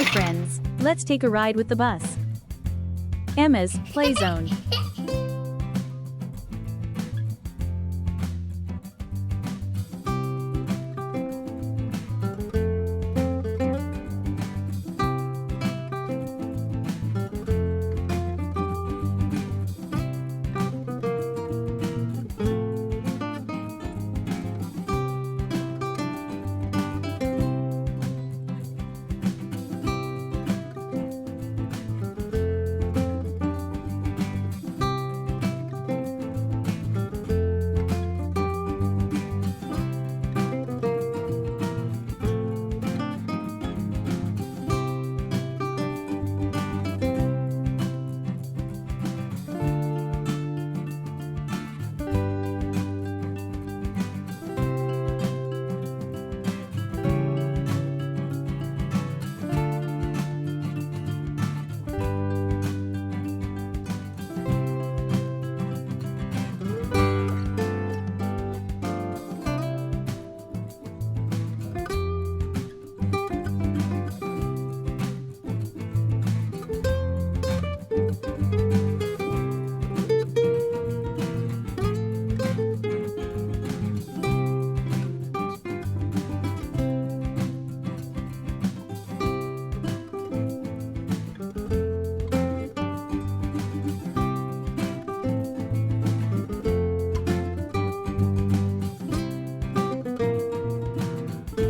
Hi friends, let's take a ride with the bus. Emma's Play Zone.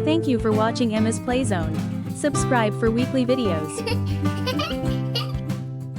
Thank you for watching Emma's Play Zone. Subscribe for weekly videos.